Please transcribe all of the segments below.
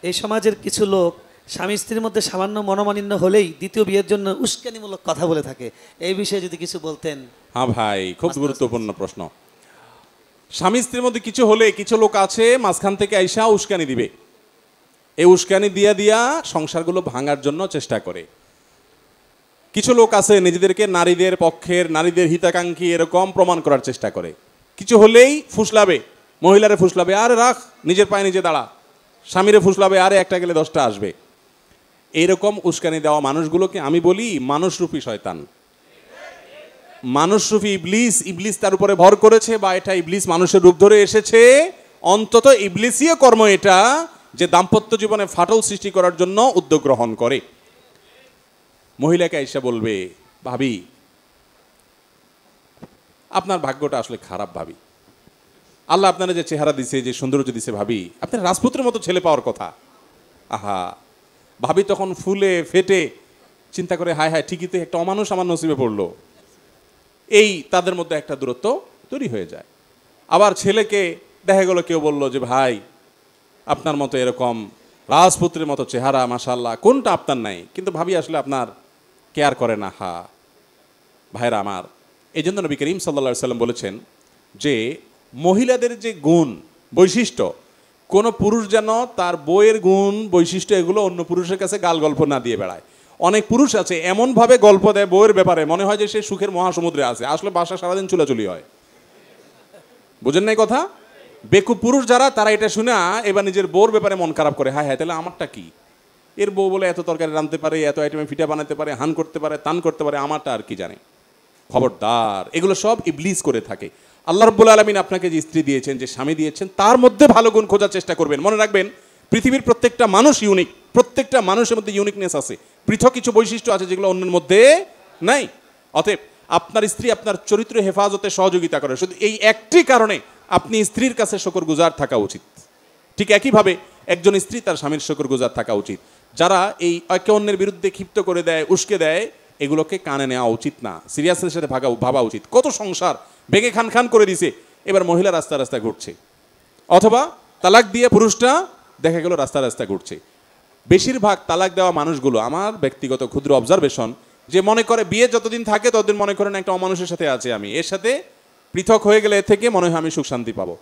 এই সমাজের কিছু লোক স্বামী স্ত্রীর মধ্যে সামান্য মনোমালিন্য হলেই দ্বিতীয় বিয়ের জন্য উস্কানিমূলক কথা বলে থাকে, এই বিষয়ে যদি কিছু বলতেন। হ্যাঁ ভাই, খুব গুরুত্বপূর্ণ প্রশ্ন। স্বামী স্ত্রীর মধ্যে কিছু হলে কিছু লোক আছে মাঝখান থেকে আইসা উস্কানি দিবে। এই উস্কানি দিয়া দিয়া সংসারগুলো ভাঙার জন্য চেষ্টা করে। কিছু লোক আছে নিজেদেরকে নারীদের পক্ষের, নারীদের হিতাকাঙ্ক্ষী এরকম প্রমাণ করার চেষ্টা করে। কিছু হলেই ফুসলাবে, মহিলারে ফুসলাবে, আরে রাখ, নিজের পায়ে নিজে দাঁড়া। স্বামীরে ফুসলাবে, আরে একটা গেলে 10টা আসবে। এইরকম উস্কানি দেওয়া মানুষগুলোকে আমি বলি মানুষরূপী শয়তান, মানুষরূপী ইবলিস। ইবলিস তার উপরে ভর করেছে, বা এটা ইবলিস মানুষের রূপ ধরে এসেছে। অন্তত ইবলিসীয় কর্ম এটা, যে দাম্পত্য জীবনে ফাটল সৃষ্টি করার জন্য উদ্যোগ গ্রহণ করে। মহিলাকে এসে বলবে, ভাবি আপনার ভাগ্যটা আসলে খারাপ ভাবি, আল্লাহ আপনারা যে চেহারা দিছে, যে সৌন্দর্য দিছে ভাবি, আপনার রাজপুত্রের মতো ছেলে পাওয়ার কথা। আহা, ভাবি তখন ফুলে ফেটে চিন্তা করে, হায় হায়, ঠিকই তো একটা অমানুষ আমার নসিবে পড়লো। এই তাদের মধ্যে একটা দূরত্ব তৈরি হয়ে যায়। আবার ছেলেকে দেখা গেল কেউ বলল যে ভাই আপনার মতো এরকম রাজপুত্রের মতো চেহারা, মাশাআল্লাহ, কোনটা আপনার নাই, কিন্তু ভাবি আসলে আপনার কেয়ার করে না। হা ভাইরা আমার, এই জন্য নবী করিম সাল্লাল্লাহু আলাইহি সাল্লাম বলেছেন যে মহিলাদের যে গুণ বৈশিষ্ট্য, কোনো পুরুষ যেন তার বইয়ের গুণ বৈশিষ্ট্য এগুলো অন্য পুরুষের কাছে গাল গল্প না দিয়ে বেড়ায়। অনেক পুরুষ আছে এমনভাবে গল্প দেয় বইয়ের ব্যাপারে, মনে হয় যে সে সুখের মহাসমুদ্রে আছে, আসলে বাসা সারাদিন চুলাচুলি হয়। বুঝেন নাই কথা? বেকুব পুরুষ যারা, তারা এটা শুনে এবার নিজের বউর ব্যাপারে মন খারাপ করে, হায় হায়, তাহলে আমারটা কি? এর বউ বলে এত তরকারি রাঁধতে পারে, এত আইটেমে ফিটা বানাতে পারে, হান করতে পারে, তান করতে পারে, আমারটা আর কি জানে। খবরদার, এগুলো সব ইবলিস করে থাকে। আল্লাহ রাব্বুল আলামিন আপনাকে যে স্ত্রী দিয়েছেন, যে স্বামী দিয়েছেন, তার মধ্যে ভালো গুণ খোঁজার চেষ্টা করবেন। মনে রাখবেন, পৃথিবীর প্রত্যেকটা মানুষ ইউনিক, প্রত্যেকটা মানুষের মধ্যে ইউনিকনেস আছে, পৃথক কিছু বৈশিষ্ট্য আছে যেগুলো অন্যের মধ্যে নাই। অতএব আপনার স্ত্রী আপনার চরিত্র হেফাজতে সহযোগিতা করে, শুধু এই একটি কারণে আপনি স্ত্রীর কাছে শুকরগুজার থাকা উচিত। ঠিক একইভাবে একজন স্ত্রী তার স্বামীর শুকরগুজার থাকা উচিত। যারা এই একে অন্যের বিরুদ্ধে ক্ষিপ্ত করে দেয়, উস্কে দেয়, এগুলোকে কানে নেওয়া উচিত না, সিরিয়াসের সাথে ভাবা উচিত। কত সংসার ভেঙে খান খান করে দিছে, এবার মহিলা রাস্তা রাস্তা ঘুরছে, অথবা তালাক দিয়ে পুরুষটা দেখা গেল রাস্তা রাস্তা ঘুরছে। বেশিরভাগ তালাক দেওয়া মানুষগুলো, আমার ব্যক্তিগত ক্ষুদ্র অবজারভেশন, যে মনে করে বিয়ে যতদিন থাকে ততদিন মনে করেন একটা অমানুষের সাথে আছে আমি, এর সাথে পৃথক হয়ে গেলে এর থেকে মনে হয় আমি সুখ শান্তি পাবো।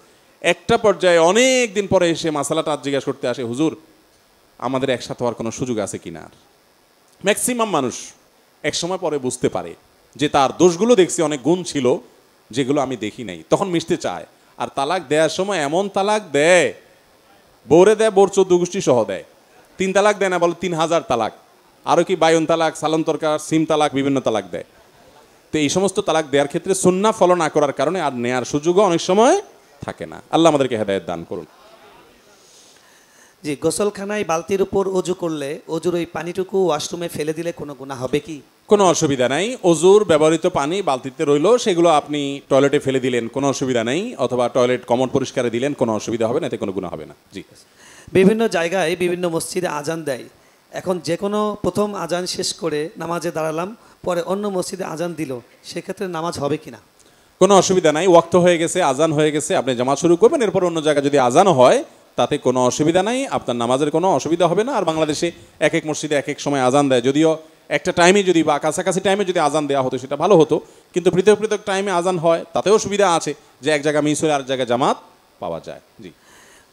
একটা পর্যায়ে অনেক দিন পরে এসে মাসালাটা জিজ্ঞাসা করতে আসে, হুজুর আমাদের একসাথে হওয়ার কোনো সুযোগ আছে কিনা। ম্যাক্সিমাম মানুষ এক সময় পরে বুঝতে পারে যে তার দোষগুলো দেখছি, অনেক গুণ ছিল যেগুলো আমি দেখি নাই, তখন মিশতে চায়। আর তালাক দেওয়ার সময় এমন তালাক দেয়, বউরে দেয়, বোর 14 গোষ্ঠী সহ দেয়। 3 তালাক দেয় না, বলে 3000 তালাক, আরও কি বায়ন তালাক, সালাম তরকার, সিম তালাক, বিভিন্ন তালাক দেয়। তো এই সমস্ত তালাক দেওয়ার ক্ষেত্রে সুন্নাহ ফলো না করার কারণে আর নেয়ার সুযোগও অনেক সময় থাকে না। আল্লাহ আমাদেরকে হেদায়েত দান করুন। জি, গোসলখানায় বালতির উপর অজু করলে অজুর ওই পানিটুকু ওয়াশরুমে ফেলে দিলে কোনো গুনাহ হবে কি? কোনো অসুবিধা নাই। অজুর ব্যবহৃত পানি বালতিতে রইল, সেগুলো আপনি টয়লেটে ফেলে দিলেন, কোনো অসুবিধা নেই, অথবা টয়লেট কমন পরিষ্কারে দিলেন, কোনো অসুবিধা হবে না, এতে কোনো গুনাহ হবে না। জি, বিভিন্ন জায়গায় বিভিন্ন মসজিদে আজান দেয়, এখন যে কোনো প্রথম আজান শেষ করে নামাজে দাঁড়ালাম, পরে অন্য মসজিদে আজান দিল, সেক্ষেত্রে নামাজ হবে কিনা? কোনো অসুবিধা নাই। ওয়াক্ত হয়ে গেছে, আজান হয়ে গেছে, আপনি জামাত শুরু করবেন, এরপর অন্য জায়গায় যদি আজানও হয় তাতে কোনো অসুবিধা নাই, আপনার নামাজের কোনো অসুবিধা হবে না। আর বাংলাদেশে এক এক মসজিদে এক এক সময় আজান দেয়, যদিও একটা টাইমে যদি বা কাছাকাছি টাইমে যদি আজান দেওয়া হতো সেটা ভালো হতো, কিন্তু পৃথক পৃথক টাইমে আজান হয়, তাতেও সুবিধা আছে যে এক জায়গায় মিস হলে আরেক জায়গায় জামাত পাওয়া যায়। জি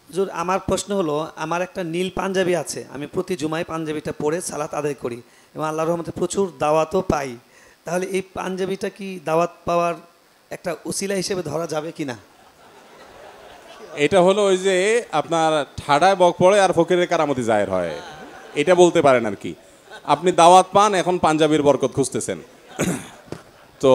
হুজুর, আমার প্রশ্ন হলো, আমার একটা নীল পাঞ্জাবি আছে, আমি প্রতি জুমায় পাঞ্জাবিটা পরে সালাত আদায় করি এবং আল্লাহর রহমতে প্রচুর দাওয়াতও পাই, তাহলে এই পাঞ্জাবিটা কি দাওয়াত পাওয়ার একটা উসিলা হিসেবে ধরা যাবে কিনা? এটা হলো ওই যে আপনার ঠাডায় বক পড়ে আর ফকিরের কারামতি জায়ের হয়, এটা বলতে পারেন আর কি। আপনি দাওয়াত পান, এখন পাঞ্জাবির বরকত খুঁজতেছেন। তো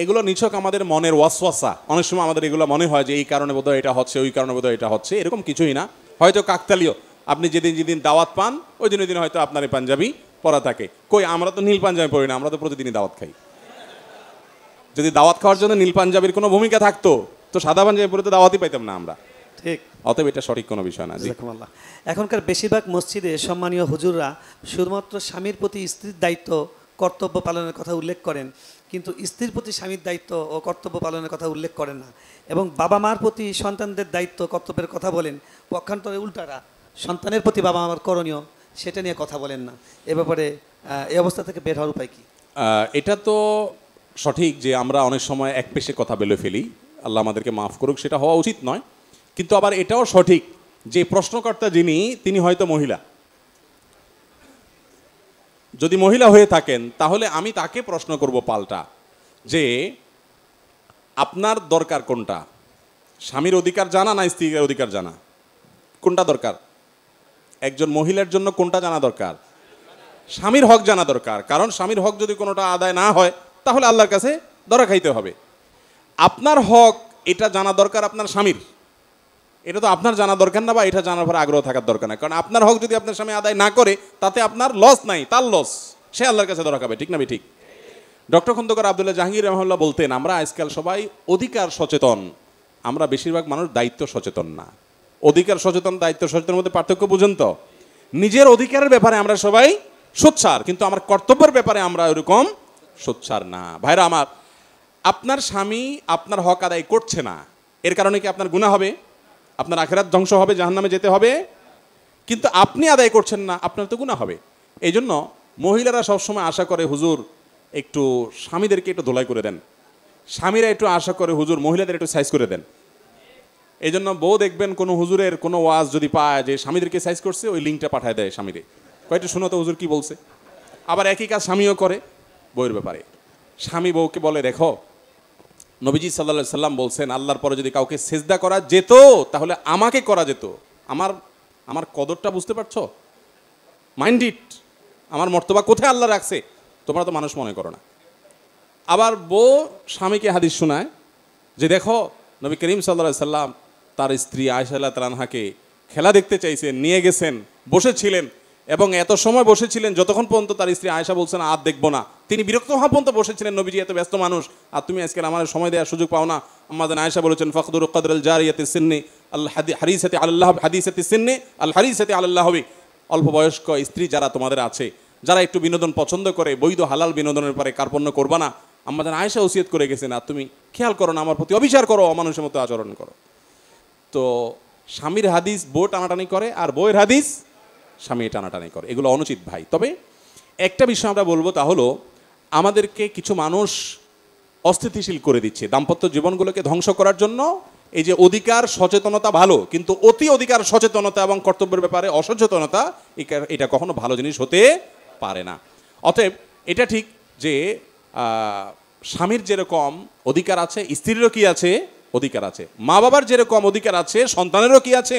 এগুলো নিছক আমাদের মনের ওয়াসওয়াসা। অনেক সময় আমাদের এগুলো মনে হয় যে এই কারণে বোধহয় এটা হচ্ছে, ওই কারণে বোধহয় এটা হচ্ছে, এরকম কিছুই না। হয়তো কাকতালীয়, আপনি যেদিন যেদিন দাওয়াত পান ওই দিন হয়তো আপনার এই পাঞ্জাবি পরা থাকে। কই, আমরা তো নীল পাঞ্জাবি পরি না, আমরা তো প্রতিদিনই দাওয়াত খাই। যদি দাওয়াত খাওয়ার জন্য নীল পাঞ্জাবির কোনো ভূমিকা থাকতো তো সাদা পাঞ্জাবি পরে তো দাওয়াতই পাইতাম না আমরা। ঠিক, অতএব এটা সঠিক কোনো বিষয় না। এখনকার বেশিরভাগ মসজিদে সম্মানীয় হুজুররা শুধুমাত্র স্বামীর প্রতি স্ত্রীর দায়িত্ব কর্তব্য পালনের কথা উল্লেখ করেন, কিন্তু স্ত্রীর প্রতি স্বামীর দায়িত্ব ও কর্তব্য পালনের কথা উল্লেখ করেন না, এবং বাবা মার প্রতি সন্তানদের দায়িত্ব কর্তব্যের কথা বলেন, পক্ষান্তরে উল্টারা সন্তানের প্রতি বাবা মার করণীয় সেটা নিয়ে কথা বলেন না। এ ব্যাপারে এই অবস্থা থেকে বের হওয়ার উপায় কি? এটা তো সঠিক যে আমরা অনেক সময় এক পেশে কথা বলে ফেলি, আল্লাহ আমাদেরকে মাফ করুক, সেটা হওয়া উচিত নয়। কিন্তু আবার এটাও সঠিক যে প্রশ্নকর্তা যিনি, তিনি হয়তো মহিলা। যদি মহিলা হয়ে থাকেন তাহলে আমি তাকে প্রশ্ন করব পাল্টা, যে আপনার দরকার কোনটা? স্বামীর অধিকার জানা না স্ত্রীর অধিকার জানা? কোনটা দরকার? একজন মহিলার জন্য কোনটা জানা দরকার? স্বামীর হক জানা দরকার। কারণ স্বামীর হক যদি কোনোটা আদায় না হয় তাহলে আল্লাহর কাছে ধরা খাইতে হবে। আপনার হক এটা জানা দরকার আপনার স্বামীর, এটা তো আপনার জানা দরকার না, বা এটা জানার পরে আগ্রহ থাকার দরকার না। কারণ আপনার হক যদি আপনার স্বামী আদায় না করে তাতে আপনার লস নাই, তার লস, সে আল্লাহর কাছে ধরা খাবে। ঠিক না ঠিক? ডক্টর খন্দকার আব্দুল্লাহ জাহাঙ্গীর রহমাল্লাহ বলতেন, আমরা আজকাল সবাই অধিকার সচেতন, আমরা বেশিরভাগ মানুষ দায়িত্ব সচেতন না। অধিকার সচেতন দায়িত্ব সচেতনের মধ্যে পার্থক্য বুঝেন তো? নিজের অধিকারের ব্যাপারে আমরা সবাই সোচ্চার, কিন্তু আমার কর্তব্যের ব্যাপারে আমরা ওইরকম সোচ্চার না। ভাইরা আমার, আপনার স্বামী আপনার হক আদায় করছে না, এর কারণে কি আপনার গুনাহ হবে? আপনার আখিরাত ধ্বংস হবে, জাহান্নামে যেতে হবে? কিন্তু আপনি আদায় করছেন না, আপনার তো গুনাহ হবে। এই জন্য মহিলারা সবসময় আশা করে, হুজুর একটু স্বামীদেরকে একটু ধোলাই করে দেন। স্বামীরা একটু আশা করে, হুজুর মহিলাদের একটু সাইজ করে দেন। এই জন্য বউ দেখবেন কোনো হুজুরের কোনো ওয়াজ যদি পায় যে স্বামীদেরকে সাইজ করছে, ওই লিঙ্কটা পাঠায় দেয় স্বামীরে, কয়েকটা শুনো তো হুজুর কি বলছে। আবার একই কাজ স্বামীও করে বউয়ের ব্যাপারে। স্বামী বউকে বলে, দেখো নবীজি সাল্লাল্লাহু আলাইহি সাল্লাম বলছেন, আল্লাহর পরে যদি কাউকে সেজদা করা যেত তাহলে আমাকে করা যেত। আমার কদরটা বুঝতে পারছো? মাইন্ড ইট, আমার মর্তবা কোথায় আল্লাহ রাখছে, তোমরা তো মানুষ মনে করো না। আবার বউ স্বামীকে হাদিস শোনায় যে দেখো নবী করিম সাল্লাল্লাহু আলাইহি সাল্লাম তার স্ত্রী আয়েশা রাদিয়াল্লাহু তাআলা আনহাকে খেলা দেখতে চাইছেন, নিয়ে গেছেন, বসেছিলেন, এবং এত সময় বসেছিলেন যতক্ষণ পর্যন্ত তার স্ত্রী আয়েশা বলছেন আর দেখবো না। তিনি বিরক্ত হওয়া পর্যন্ত বসেছিলেন, নবীজি এত ব্যস্ত মানুষ আর তুমি আজকাল আমার সময় দেওয়ার সুযোগ পাও না। আম্মাজান আয়েশা বলেছেন, ফাকদুর কদরুল জারিয়াতি সিন্নি আল হারিসাতি আল্লাহ হাদিসাতি সিন্নি আল হারিসাতি আল্লাহ হবে। অল্প বয়স্ক স্ত্রী যারা তোমাদের আছে, যারা একটু বিনোদন পছন্দ করে, বৈধ হালাল বিনোদনের পরে কার্পণ্য করবা না। আম্মাজান আয়েশা ওসিয়ত করে গেছেন, আর তুমি খেয়াল করো না, আমার প্রতি অবিচার করো, অমানুষের মতো আচরণ করো। তো স্বামীর হাদিস বউ টানাটানি করে, আর বউয়ের হাদিস স্বামী টানাটানি করে, এগুলো অনুচিত ভাই। তবে একটা বিষয় আমরা বলবো, তা হলো আমাদেরকে কিছু মানুষ অস্থিতিশীল করে দিচ্ছে দাম্পত্য জীবনগুলোকে ধ্বংস করার জন্য। এই যে অধিকার সচেতনতা ভালো, কিন্তু অতি অধিকার সচেতনতা এবং কর্তব্যের ব্যাপারে অসচেতনতা, এটা কখনো ভালো জিনিস হতে পারে না। অতএব এটা ঠিক যে স্বামীর যেরকম অধিকার আছে, স্ত্রীরও কি আছে? অধিকার আছে। মা বাবার যেরকম অধিকার আছে, সন্তানেরও কি আছে?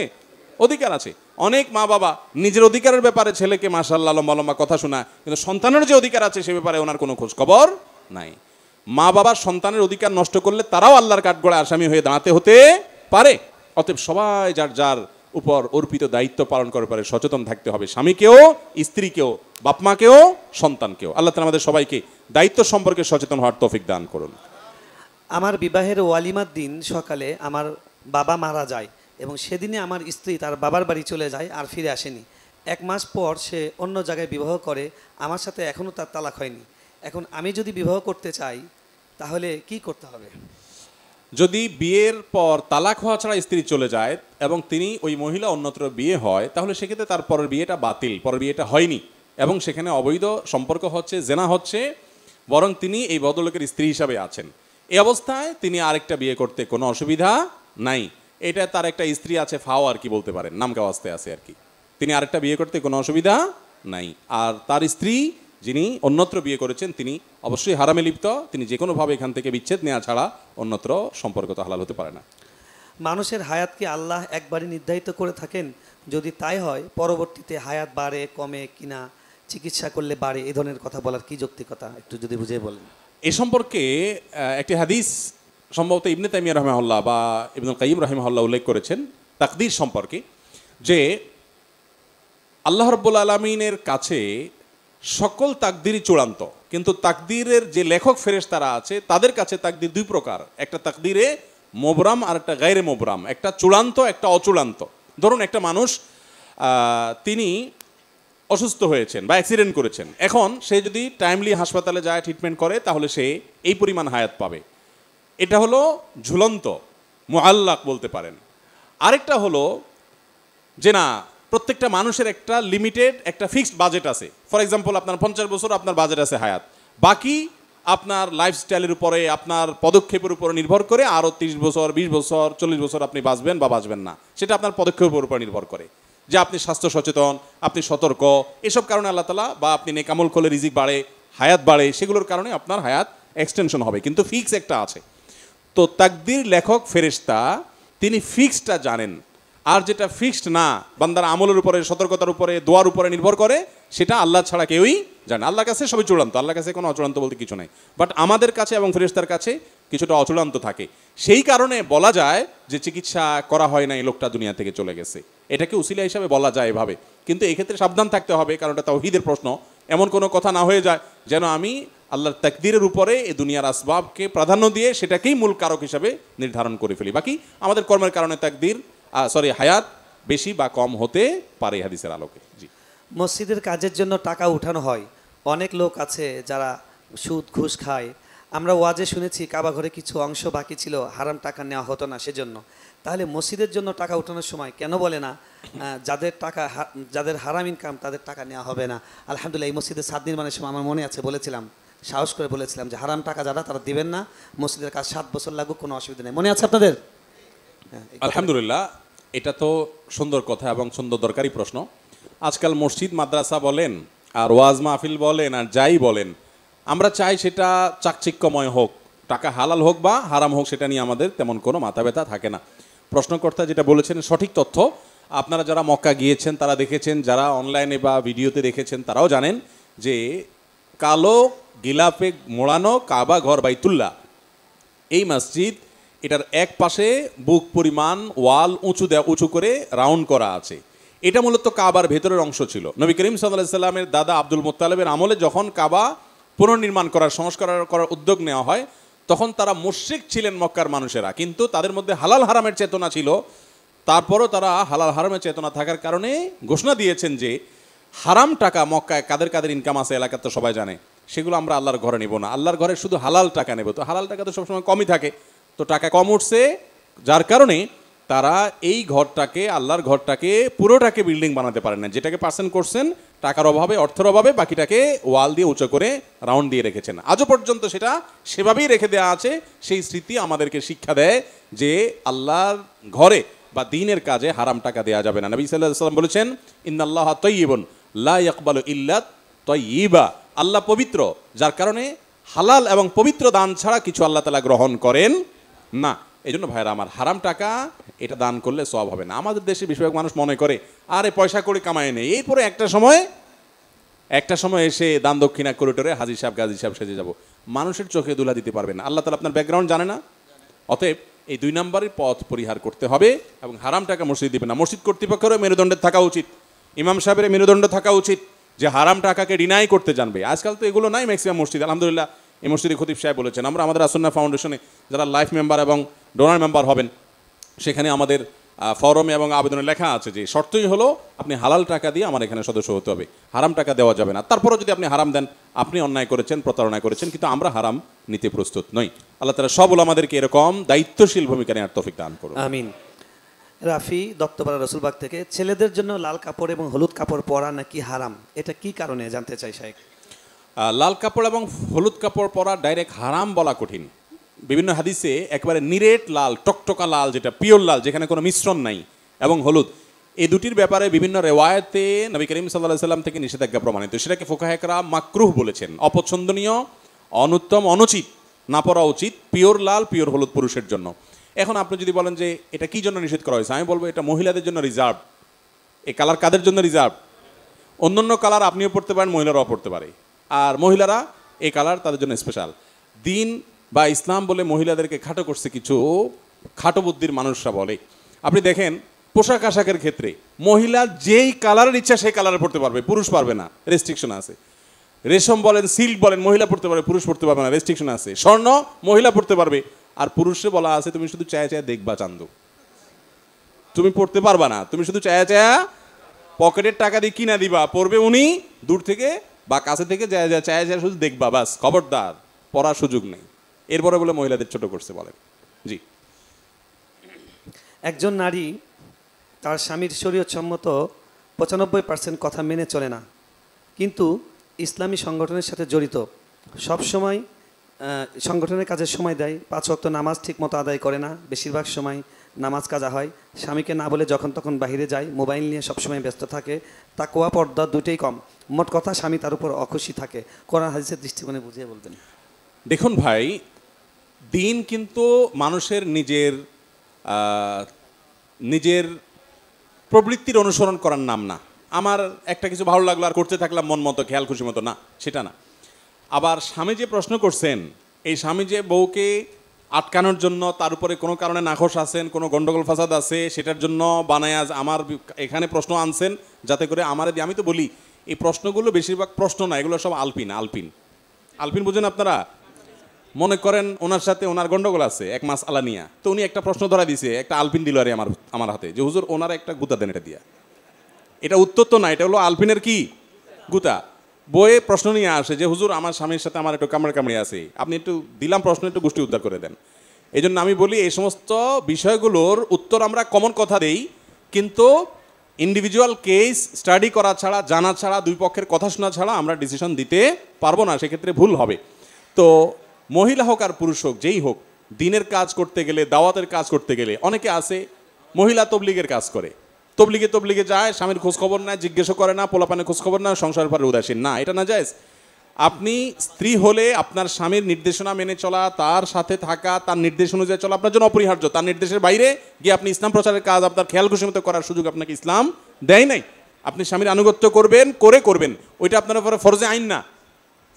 অধিকার আছে। অনেক মা বাবা নিজের অধিকারের ব্যাপারে ছেলেকে মাশাআল্লাহ লম্বা লম্বা কথা শোনায়, কিন্তু সন্তানের যে অধিকার আছে সে ব্যাপারে ওনার কোনো খোঁজ খবর নাই। মা বাবার সন্তানের অধিকার নষ্ট করলে তারাও আল্লাহর কাঠগড়ায় আসামি হয়ে দাঁড়াতে হতে পারে। অতএব সবাই যার যার উপর অর্পিত দায়িত্ব পালন করার পরে সচেতন থাকতে হবে, স্বামীকেও, স্ত্রীকেও, বাপমাকেও, সন্তানকেও। আল্লাহ তাআলা আমাদের সবাইকে দায়িত্ব সম্পর্কে সচেতন হওয়ার তৌফিক দান করুন। আমার বিবাহের ওয়ালিমার দিন সকালে আমার বাবা মারা যায়, এবং সেদিনে আমার স্ত্রী তার বাবার বাড়ি চলে যায় আর ফিরে আসেনি। 1 মাস পর সে অন্য জায়গায় বিবাহ করে, আমার সাথে এখনও তার তালাক হয়নি। এখন আমি যদি বিবাহ করতে চাই তাহলে কি করতে হবে? যদি বিয়ের পর তালাক হওয়া ছাড়া স্ত্রী চলে যায় এবং তিনি ওই মহিলা অন্যত্র বিয়ে হয়, তাহলে সেক্ষেত্রে তার পরের বিয়েটা বাতিল, পরের বিয়েটা হয়নি, এবং সেখানে অবৈধ সম্পর্ক হচ্ছে, জেনা হচ্ছে, বরং তিনি এই ভদ্রলোকের স্ত্রী হিসাবে আছেন। এই অবস্থায় তিনি আরেকটা বিয়ে করতে কোনো অসুবিধা নাই। এটা তার একটা স্ত্রী আছে, ফাও আর কি বলতে পারেন, নাম কাওয়াস্তে আছে আর কি, তিনি আরেকটা বিয়ে করতে কোনো অসুবিধা নাই। আর তার স্ত্রী যিনি অন্যত্র বিয়ে করেছেন তিনি অবশ্যই হারামে লিপ্ত, তিনি যে কোনোভাবে এখান থেকে বিচ্ছেদ নেওয়া ছাড়া অন্যত্র সম্পর্ক তো হালাল হতে পারে না। মানুষের হায়াতকে আল্লাহ একবারই নির্ধারিত করে থাকেন? যদি তাই হয় পরবর্তীতে হায়াত বাড়ে কমে কিনা, চিকিৎসা করলে বাড়ে, এই ধরনের কথা বলার কি যৌক্তিকতা একটু যদি বুঝিয়ে বলেন। এ সম্পর্কে একটি হাদিস সম্ভবত ইবনে তাইমিয়া রাহিমাহুল্লাহ বা ইবনুল কাইয়িম রাহিমাহুল্লাহ উল্লেখ করেছেন তাকদীর সম্পর্কে, যে আল্লাহ রাব্বুল আলামিনের কাছে সকল তাকদীরই চূড়ান্ত, কিন্তু তাকদীরের যে লেখক ফেরেশতারা আছে তাদের কাছে তাকদীর 2 প্রকার, একটা তাকদীরে মোবরাম আর একটা গায়রে মোবরাম, একটা চূড়ান্ত একটা অচূড়ান্ত। ধরুন একটা মানুষ তিনি অসুস্থ হয়েছেন বা অ্যাক্সিডেন্ট করেছেন, এখন সে যদি টাইমলি হাসপাতালে যায় ট্রিটমেন্ট করে তাহলে সে এই পরিমাণ হায়াত পাবে। এটা হলো ঝুলন্ত মুআল্লাক বলতে পারেন। আরেকটা হলো যে না, প্রত্যেকটা মানুষের একটা লিমিটেড একটা ফিক্সড বাজেট আছে। ফর এক্সাম্পল আপনার 50 বছর আপনার বাজেট আছে হায়াত, বাকি আপনার লাইফস্টাইলের উপরে আপনার পদক্ষেপের উপরে নির্ভর করে আরও 30 বছর 20 বছর 40 বছর আপনি বাঁচবেন বা বাঁচবেন না, সেটা আপনার পদক্ষেপের উপর নির্ভর করে যে আপনি স্বাস্থ্য সচেতন, আপনি সতর্ক, এসব কারণে আল্লাহ তাআলা বা আপনি নেকামল করলে রিজিক বাড়ে, হায়াত বাড়ে, সেগুলোর কারণে আপনার হায়াত এক্সটেনশন হবে, কিন্তু ফিক্স একটা আছে। তো তাকদীর লেখক ফেরেশতা তিনি ফিক্সডটা জানেন, আর যেটা ফিক্সড না বান্দার আমলের উপরে, সতর্কতার উপরে, দোয়ার উপরে নির্ভর করে, সেটা আল্লাহ ছাড়া কেউই জানে। আল্লাহর কাছে সবই চূড়ান্ত, আল্লাহর কাছে কোনো অচূড়ান্ত বলতে কিছু নাই, বাট আমাদের কাছে এবং ফেরেশতার কাছে কিছুটা অচূড়ান্ত থাকে। সেই কারণে বলা যায় যে চিকিৎসা করা হয় না, এই লোকটা দুনিয়া থেকে চলে গেছে, এটাকে উসিলা হিসাবে বলা যায় এভাবে। কিন্তু এই ক্ষেত্রে সাবধান থাকতে হবে, কারণ এটা তাওহীদের প্রশ্ন। এমন কোনো কথা না হয়ে যায় যেন আমি আল্লাহর তাকদীরের উপরে এই দুনিয়ার আসবাবকে প্রাধান্য দিয়ে সেটাকেই মূল কারক হিসাবে নির্ধারণ করে ফেলি। বাকি আমাদের কর্মের কারণে তাকদীর হায়াত বেশি বা কম হতে পারে হাদিসের আলোকে। জি, মসজিদের কাজের জন্য টাকা উঠানো হয়, অনেক লোক আছে যারা সুদ ঘুষ খায়। আমরা ওয়াজে শুনেছি কাবা ঘরে কিছু অংশ বাকি ছিল, হারাম টাকা নেওয়া হতো না সেজন্য। তাহলে মসজিদের জন্য টাকা উঠানোর সময় কেন বলে না যাদের হারাম ইনকাম তাদের টাকা নেওয়া হবে না? আলহামদুলিল্লাহ, এই মসজিদের ছাদ নির্মাণের সময় আমার মনে আছে বলেছিলাম, সাহস করে বলেছিলাম যে হারাম টাকা যারা তারা দিবেন না, মসজিদের কাজ 7 বছর লাগুক, কোনো অসুবিধা নেই। মনে আছে আপনাদের? আলহামদুলিল্লাহ, এটা তো সুন্দর কথা এবং সুন্দর দরকারি প্রশ্ন। আজকাল মসজিদ মাদ্রাসা বলেন আর ওয়াজ মাহফিল বলেন আর যাই বলেন, আমরা চাই সেটা চাকচিক্যময় হোক, টাকা হালাল হোক বা হারাম হোক, সেটা নিয়ে আমাদের তেমন কোনো মাথা ব্যথা থাকে না। প্রশ্নকর্তা যেটা বলেছেন সঠিক তথ্য। আপনারা যারা মক্কা গিয়েছেন তারা দেখেছেন, যারা অনলাইনে বা ভিডিওতে দেখেছেন তারাও জানেন যে কালো গিলাপে মোড়ানো কাবা ঘর বাইতুল্লাহ, এই মসজিদ, এটার এক পাশে বুক পরিমাণ ওয়াল উঁচু করে রাউন্ড করা আছে। এটা মূলত কাবার ভেতরের অংশ ছিল। নবী করিম সাল্লাল্লাহু আলাইহি সাল্লামের দাদা আব্দুল মুত্তালিবের আমলে যখন কাবা পুনর্নির্মাণ করার সংস্কার করার উদ্যোগ নেওয়া হয়, তখন তারা মুশরিক ছিলেন মক্কার মানুষেরা, কিন্তু তাদের মধ্যে হালাল হারামের চেতনা ছিল। তারপরও তারা হালাল হারামের চেতনা থাকার কারণে ঘোষণা দিয়েছেন যে হারাম টাকা মক্কায় কাদের কাদের ইনকাম আছে এলাকার তো সবাই জানে, সেগুলো আমরা আল্লাহর ঘরে নেব না, আল্লাহর ঘরে শুধু হালাল টাকা নেব। তো হালাল টাকা তো সবসময় কমই থাকে, তো টাকা কম উঠছে, যার কারণে তারা এই ঘরটাকে, আল্লাহর ঘরটাকে পুরোটাকে বিল্ডিং বানাতে পারেন না। যেটাকে পার্সেন্ট করছেন টাকার অভাবে, অর্থের অভাবে, বাকিটাকে ওয়াল দিয়ে উঁচু করে রাউন্ড দিয়ে রেখেছেন। আজও পর্যন্ত সেটা সেভাবেই রেখে দেওয়া আছে। সেই স্মৃতি আমাদেরকে শিক্ষা দেয় যে আল্লাহর ঘরে বা দ্বীনের কাজে হারাম টাকা দেওয়া যাবে না। নবী সাল্লাল্লাহু আলাইহি ওয়াসাল্লাম বলেছেন, ইন্নাল্লাহা তাইয়্যিবুন লা ইয়াকবালু ইল্লা তাইয়্যিবা, আল্লাহ পবিত্র, যার কারণে হালাল এবং পবিত্র দান ছাড়া কিছু আল্লাহ তাআলা গ্রহণ করেন না। এই জন্য ভাইরা আমার, হারাম টাকা এটা দান করলে সওয়াব হবে না। আমাদের দেশে বেশিরভাগ মানুষ মনে করে আরে পয়সা করে কামায় নেই, এরপরে একটা সময় এসে দান দক্ষিণা করিডোরে হাজী সাহেব গাজী সাহেব সেজে যাব, মানুষের চোখে দুলা দিতে পারবে না। আল্লাহ তাআলা আপনার ব্যাকগ্রাউন্ড জানে না। অতএব এই 2 নম্বরের পথ পরিহার করতে হবে এবং হারাম টাকা মসজিদ দিবে না। মসজিদ কর্তৃপক্ষেরও মেরুদণ্ডের থাকা উচিত, ইমাম সাহেবের মেরুদণ্ড থাকা উচিত যে হারাম টাকাকে ডিনাই করতে জানবে। আজকাল তো এগুলো নাই ম্যাক্সিমাম মসজিদ। আলহামদুলিল্লাহ, এই মসজিদে খতিব সাহেব বলেছেন, আমরা আমাদের আসন্না ফাউন্ডেশনে যারা লাইফ মেম্বার এবং ডোনার মেম্বার হবেন, সেখানে আমাদের ফরমে এবং আবেদনে লেখা আছে যে শর্তই হলো আপনি হালাল টাকা দিয়ে আমার এখানে সদস্য হতে হবে, হারাম টাকা দেওয়া যাবে না। তারপরও যদি আপনি হারাম দেন, আপনি অন্যায় করেছেন, প্রতারণা করেছেন, কিন্তু আমরা হারাম নিতে প্রস্তুত নই। আল্লাহ তাআলা সব আমাদেরকে এরকম দায়িত্বশীল ভূমিকা নেওয়ার তৌফিক দান করুন। আমিন। রাফি দত্তপাড়া রসুলবাগ থেকে, ছেলেদের জন্য লাল কাপড় এবং হলুদ কাপড় পরা নাকি হারাম, এটা কি কারণে জানতে চাই শাইখ? লাল কাপড় এবং হলুদ কাপড় পরা ডাইরেক্ট হারাম বলা কঠিন। বিভিন্ন হাদিসে একেবারে নিরেট লাল, টকটকা লাল, যেটা পিওর লাল, যেখানে কোনো মিশ্রণ নাই, এবং হলুদ, এই দুটির ব্যাপারে বিভিন্ন রেওয়ায়েতে নবী করিম সাল্লাল্লাহু আলাইহি সাল্লাম থেকে নিষেধাজ্ঞা প্রমাণিত। সেটাকে ফুকাহা কেরাম মাকরুহ বলেছেন, অপছন্দনীয়, অনুত্তম, অনুচিত, না পরা উচিত পিওর লাল, পিওর হলুদ পুরুষের জন্য। এখন আপনি যদি বলেন যে এটা কি জন্য নিষেধ করা হয়েছে, আমি বলবো এটা মহিলাদের জন্য রিজার্ভ। এই কালার কাদের জন্য রিজার্ভ? অন্যান্য কালার আপনিও পড়তে পারেন, মহিলারাও পড়তে পারে, আর মহিলারা এই কালার তাদের জন্য স্পেশাল। দিন বা ইসলাম বলে মহিলাদেরকে খাটো করছে কিছু খাটো বুদ্ধির মানুষরা বলে। আপনি দেখেন পোশাক আশাকের ক্ষেত্রে মহিলা যেই কালারের ইচ্ছা সেই কালারে পড়তে পারবে, পুরুষ পারবে না, রেস্ট্রিকশন আছে। রেশম বলেন, সিল্ক বলেন, মহিলা পড়তে পারবে, পুরুষ পড়তে পারবে না, রেস্ট্রিকশন আছে। স্বর্ণ মহিলা পড়তে পারবে, আর পুরুষে বলা আছে তুমি শুধু চায়া চায়া দেখবা চান্দু, তুমি পড়তে পারবা না, তুমি শুধু চায়া চায়া পকেটের টাকা দিয়ে কিনা দিবা, পড়বে উনি, দূর থেকে বা কাছে থেকে যা যা চায় যা শুধু দেখবা, বাস, খবরদার পড়ার সুযোগ নেই। এরপরে বলে মহিলাদের ছোট করছে, বলেন। জি। একজন নারী তার স্বামীর শরীয়তসম্মত 95% কথা মেনে চলে না, কিন্তু ইসলামী সংগঠনের সাথে জড়িত, সব সময় সংগঠনের কাজে সময় দেয়, 5 ওয়াক্ত নামাজ ঠিকমতো আদায় করে না, বেশিরভাগ সময় নামাজ কাজা হয়, স্বামীকে না বলে যখন তখন বাইরে যায়, মোবাইল নিয়ে সবসময় ব্যস্ত থাকে, তাকওয়া পর্দা দুটোই কম। মোট কথা স্বামী তার উপর অখুশি থাকে। কোরআন হাদিসের দৃষ্টিকোণে বুঝিয়ে বলবেন। দেখুন ভাই, দিন কিন্তু মানুষের নিজের প্রবৃত্তির অনুসরণ করার নাম না। আমার একটা কিছু ভালো লাগলো আর করতে থাকলাম মন মতো, খেয়াল খুশি মতো, না, সেটা না। আবার স্বামী যে প্রশ্ন করছেন, এই স্বামী যে বউকে আটকানোর জন্য তার উপরে কোনো কারণে নাখোশ আছেন, কোনো গন্ডগোল ফাসাদ আছে, সেটার জন্য বানায় আজ আমার এখানে প্রশ্ন আনছেন যাতে করে আমি তো বলি এই প্রশ্নগুলো বেশিরভাগ প্রশ্ন না, এগুলো সব আলপিন বুঝেন আপনারা? মনে করেন ওনার সাথে ওনার গন্ডগোল আছে এক মাস আলা নিয়া, তো উনি একটা প্রশ্ন ধরা দিছে, একটা আলপিন দিল আরে আমার হাতে, যে হুজুর ওনার একটা গুতা দেন এটা দিয়া। এটা উত্তর তো না, এটা হলো আলপিনের কি গুতা। বইয়ে প্রশ্ন নিয়ে আসে যে হুজুর আমার স্বামীর সাথে আমার একটু কামড়ে আছে, আপনি একটু দিলাম প্রশ্ন, একটু গোষ্ঠী উদ্ধার করে দেন। এই জন্য আমি বলি এই সমস্ত বিষয়গুলোর উত্তর আমরা কমন কথা দেই, কিন্তু ইন্ডিভিজুয়াল কেস স্টাডি করা ছাড়া, জানা ছাড়া, দুই পক্ষের কথা শোনা ছাড়া আমরা ডিসিশন দিতে পারবো না, সেক্ষেত্রে ভুল হবে। তো মহিলা হোক আর পুরুষ হোক, যেই হোক, দিনের কাজ করতে গেলে, দাওয়াতের কাজ করতে গেলে, অনেকে আছে মহিলা তবলিগের কাজ করে, তবলিগে যায়, স্বামীর খোঁজখবর নেয়, জিজ্ঞেসও করে না, পোলাপানের খোঁজখবর না, সংসারের পরে উদাসীন না, এটা না যায়। আপনি স্ত্রী হলে আপনার স্বামীর নির্দেশনা মেনে চলা, তার সাথে থাকা, তার নির্দেশ অনুযায়ী চলা আপনার জন্য অপরিহার্য। তার নির্দেশের বাইরে গিয়ে আপনি ইসলাম প্রচারের কাজ আপনার খেয়াল খুশি মতো করার সুযোগ আপনাকে ইসলাম দেয় নাই। আপনি স্বামীর আনুগত্য করবেন, ওইটা আপনার উপরে ফরজে আইন না।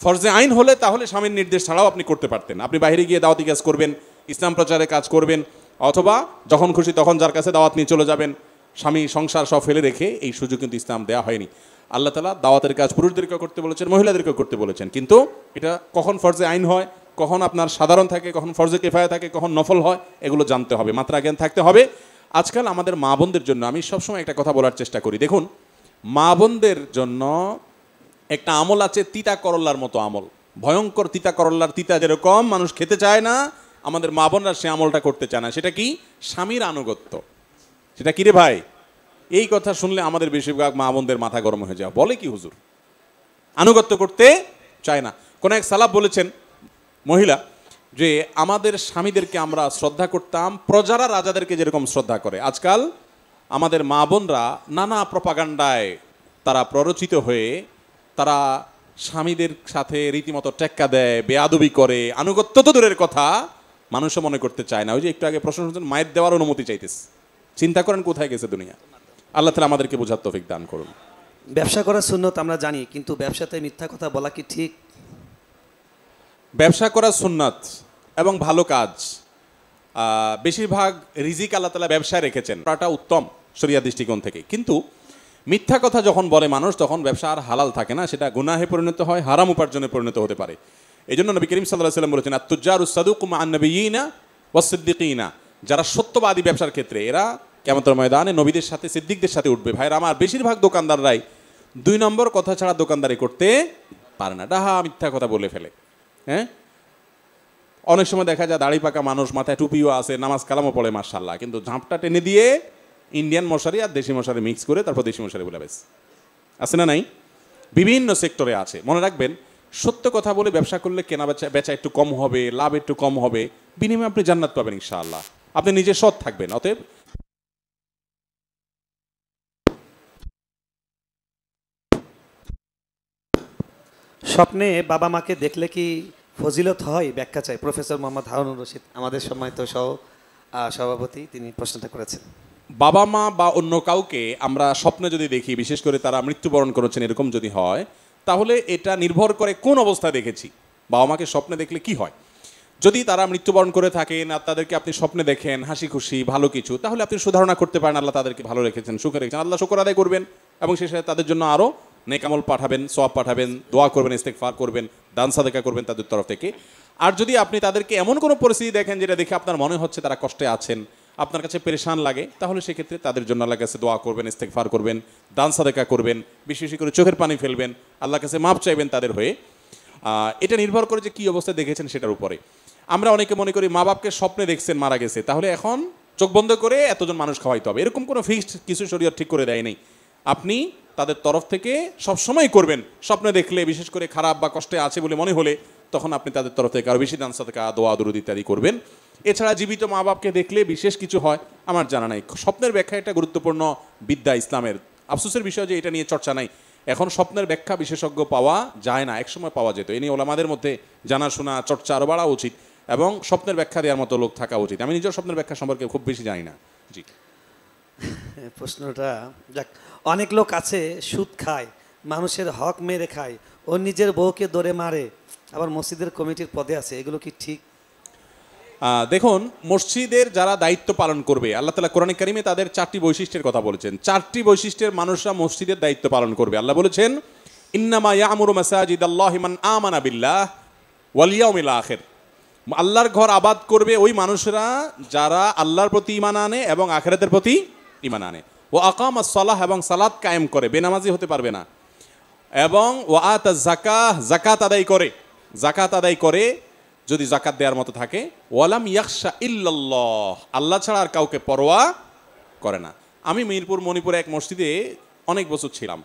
ফরজে আইন হলে তাহলে স্বামীর নির্দেশ ছাড়াও আপনি করতে পারতেন। আপনি বাইরে গিয়ে দাওয়াতি কাজ করবেন, ইসলাম প্রচারের কাজ করবেন, অথবা যখন খুশি তখন যার কাছে দাওয়াত নিয়ে চলে যাবেন, স্বামী সংসার সব ফেলে রেখে, এই সুযোগ কিন্তু ইসলাম দেওয়া হয়নি। আল্লাহ তাআলা দাওয়াতের কাজ পুরুষদেরকেও করতে বলেছেন, মহিলাদেরকেও করতে বলেছেন, কিন্তু এটা কখন ফরজে আইন হয়, কখন আপনার সাধারণ থাকে, কখন ফরজে কিফায়া থাকে, কখন নফল হয়, এগুলো জানতে হবে, মাত্রা জ্ঞান থাকতে হবে। আজকাল আমাদের মা বোনদের জন্য আমি সবসময় একটা কথা বলার চেষ্টা করি, দেখুন মা বোনদের জন্য একটা আমল আছে, তিতা করল্লার মতো আমল, ভয়ঙ্কর তিতা করল্লার তিতা যেরকম মানুষ খেতে চায় না, আমাদের মা বোনরা সে আমলটা করতে চায় না। সেটা কি? স্বামীর আনুগত্য। সেটা কি রে ভাই? এই কথা শুনলে আমাদের বেশিরভাগ মা বোনদের মাথা গরম হয়ে যায়, বলে কি হুজুর, আনুগত্য করতে চায় না। কোন এক সালাফ বলেছেন, মহিলা, যে আমাদের স্বামীদেরকে আমরা শ্রদ্ধা করতাম প্রজারা রাজাদেরকে যেরকম শ্রদ্ধা করে। আজকাল আমাদের মা বোনরা নানা প্রপাগান্ডায় তারা প্ররোচিত হয়ে তারা স্বামীদের সাথে রীতিমতো টেক্কা দেয়, বেয়াদবি করে, আনুগত্য তো দূরের কথা মানুষও মনে করতে চায় না। ওই যে একটু আগে প্রশ্ন শুনছেন, মায়ের দেওয়ার অনুমতি চাইতেছে। চিন্তা করেন কোথায় গেছে দুনিয়া। আল্লাহ তাআলা আমাদেরকে বোঝার তৌফিক দান করুন। ব্যবসা করার সুন্নত আমরা জানি, কিন্তু ব্যবসাতে মিথ্যা কথা বলা কি ঠিক? ব্যবসা করা সুন্নাত এবং ভালো কাজ, বেশিরভাগ রিজিক আল্লাহ তাআলা ব্যবসায় রেখেছেন, এটা উত্তম শরিয়া দৃষ্টিকোণ থেকে। কিন্তু মিথ্যা কথা যখন বলে মানুষ, তখন ব্যবসা আর হালাল থাকে না, সেটা গুনাহে পরিণত হয়, হারাম উপার্জনে পরিণত হতে পারে। এই জন্য নবী করিম সাল্লাল্লাহু আলাইহি ওয়াসাল্লাম বলেছেন, আত-তুজ্জারুস সাদুকু মা'আন নাবিয়্যিনা ওয়াস-সিদ্দিকিনা, যারা সত্যবাদী ব্যবসার ক্ষেত্রে, এরা কিয়ামতের ময়দানে নবীদের সাথে, সিদ্দিকদের সাথে উঠবে। ভাইরা আমার, বেশিরভাগ দোকানদাররাই 2 নম্বর কথা ছাড়া দোকানদারি করতে পারে না, ডাহা মিথ্যা কথা বলে ফেলে। হ্যাঁ, অনেক সময় দেখা যায় দাড়ি পাকা মানুষ, মাথায় টুপিও আছে, নামাজ কালামও পড়ে মাশাআল্লাহ, কিন্তু ঝাঁপটা টেনে দিয়ে ইন্ডিয়ান মশারি আর দেশি মশারি মিক্স করে তারপর দেশি মশারি বলে বেশ আছে না নাই? বিভিন্ন সেক্টরে আছে। মনে রাখবেন, সত্য কথা বলে ব্যবসা করলে কেনা বেচা একটু কম হবে, লাভ একটু কম হবে, বিনিময়ে আপনি জান্নাত পাবেন ইনশাআল্লাহ। আপনি নিজে সৎ থাকবেন। অতএব স্বপ্নে বাবা মাকে দেখলে কি ফজিলত হয়? ব্যাখ্যা চাই। প্রফেসর মোহাম্মদ হারুনুর রশিদ, আমাদের সম্মানিত সভাপতি, তিনি প্রশ্নটা করেছেন। বাবা মা বা অন্য কাউকে আমরা স্বপ্নে যদি দেখি, বিশেষ করে তারা মৃত্যুবরণ করেছেন, এরকম যদি হয়, তাহলে এটা নির্ভর করে কোন অবস্থায় দেখেছি। বাবা মাকে স্বপ্নে দেখলে কি হয়? যদি তারা মৃত্যুবরণ করে থাকেন আর তাদেরকে আপনি স্বপ্নে দেখেন হাসি খুশি ভালো কিছু, তাহলে আপনি সুধারণা করতে পারেন আল্লাহ তাদেরকে ভালো রেখেছেন, সুখে রেখেছেন, আল্লাহ শুকর আদায় করবেন এবং শেষে তাদের জন্য আরও নেকামল পাঠাবেন, সওয়াব পাঠাবেন, দোয়া করবেন, ইস্তেগফার করবেন, দান সাদেকা করবেন তাদের তরফ থেকে। আর যদি আপনি তাদেরকে এমন কোনো পরিস্থিতি দেখেন যেটা দেখে আপনার মনে হচ্ছে তারা কষ্টে আছেন, আপনার কাছে পেরেশান লাগে, তাহলে সেক্ষেত্রে তাদের জন্য আল্লাহর কাছে দোয়া করবেন, ইস্তেগফার করবেন, দান সাদেকা করবেন, বিশেষ করে চোখের পানি ফেলবেন, আল্লাহর কাছে মাপ চাইবেন তাদের হয়ে। এটা নির্ভর করে যে কী অবস্থায় দেখেছেন সেটার উপরে। আমরা অনেকে মনে করি মা বাপকে স্বপ্নে দেখছেন মারা গেছে, তাহলে এখন চোখ বন্ধ করে এতজন মানুষ খাওয়াইতে হবে, এরকম কোনো ফিক্সড কিছু শরীয়ত ঠিক করে দেয় নেই। আপনি তাদের তরফ থেকে সবসময় করবেন, স্বপ্নে দেখলে বিশেষ করে খারাপ বা কষ্টে আছে বলে মনে হলে তখন আপনি তাদের তরফ থেকে আরও বেশি দান সাদেকা, দোয়া দরুদ ইত্যাদি করবেন। এছাড়া জীবিত মা বাপকে দেখলে বিশেষ কিছু হয় আমার জানা নাই। স্বপ্নের ব্যাখ্যা একটা গুরুত্বপূর্ণ বিদ্যা ইসলামের। আফসোসের বিষয় যে এটা নিয়ে চর্চা নাই। এখন স্বপ্নের ব্যাখ্যা বিশেষজ্ঞ পাওয়া যায় না, একসময় পাওয়া যেত। এ নিয়ে ওলামাদের মধ্যে জানাশোনা চর্চা আরও বাড়া উচিত এবং স্বপ্নের ব্যাখ্যা দেওয়ার মতো লোক থাকা উচিত। আমি নিজের স্বপ্নের ব্যাখ্যা সম্পর্কে খুব বেশি জানি না। জি, প্রশ্নটা যাক, অনেক লোক আছে সুদ খায়, মানুষের হক মেরে খায়, ও নিজের বউকে ধরে মারে, আবার মসজিদের কমিটির পদে আছে, এগুলো কি ঠিক? দেখুন, মসজিদের যারা দায়িত্ব পালন করবে, আল্লাহ তাআলা কোরআনে কারিমে তাদের 4টি বৈশিষ্ট্যের কথা বলেছেন। 4টি বৈশিষ্ট্যের মানুষরা মসজিদের দায়িত্ব পালন করবে। আল্লাহ বলেছেন, ইন্নামা ইয়ামুরু মাসাজিদাল্লাহি মান আমানা বিল্লাহ ওয়াল ইয়াউমিল আখির। আল্লাহর ঘর আবাদ করবে ওই মানুষরা যারা আল্লাহর প্রতি ঈমান আনে এবং আখিরাতের প্রতি ঈমান আনে। ও আকামাস সালাহ, এবং সালাত কায়েম করে, বেনামাজি হতে পারবে না। এবং ওয়া আতাজ যাকাহ, যাকাত আদায় করে, যাকাত আদায় করে যদি যাকাত দেওয়ার মতো থাকে। ওয়ালাম ইয়াখশা ইল্লাল্লাহ, আল্লাহ ছাড়া আর কাউকে পরোয়া করে না। আমি মিরপুর মণিপুরে এক মসজিদে অনেক বছর ছিলাম।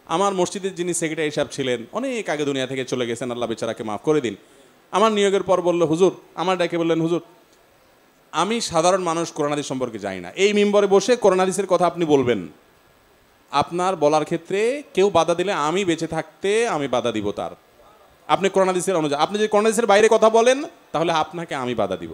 আমার মসজিদের যিনি সেক্রেটারি সাহেব ছিলেন, অনেক আগে দুনিয়া থেকে চলে গেছেন, আল্লাহ বেচারাকে মাফ করে দিন। আমার নিয়োগের পর বলল, হুজুর, আমার ডাকে বললেন, হুজুর, আমি সাধারণ মানুষ, কোরআন হাদিস সম্পর্কে জানি না, এই মিম্বরে বসে কোরআন হাদিসের কথা আপনি বলবেন, আপনার বলার ক্ষেত্রে কেউ বাধা দিলে আমি বেঁচে থাকতে আমি বাধা দিব তার। আপনি কোরআন হাদিসের অনুযায়ী, আপনি যদি কোরআন হাদিসের বাইরে কথা বলেন তাহলে আপনাকে আমি বাধা দিব।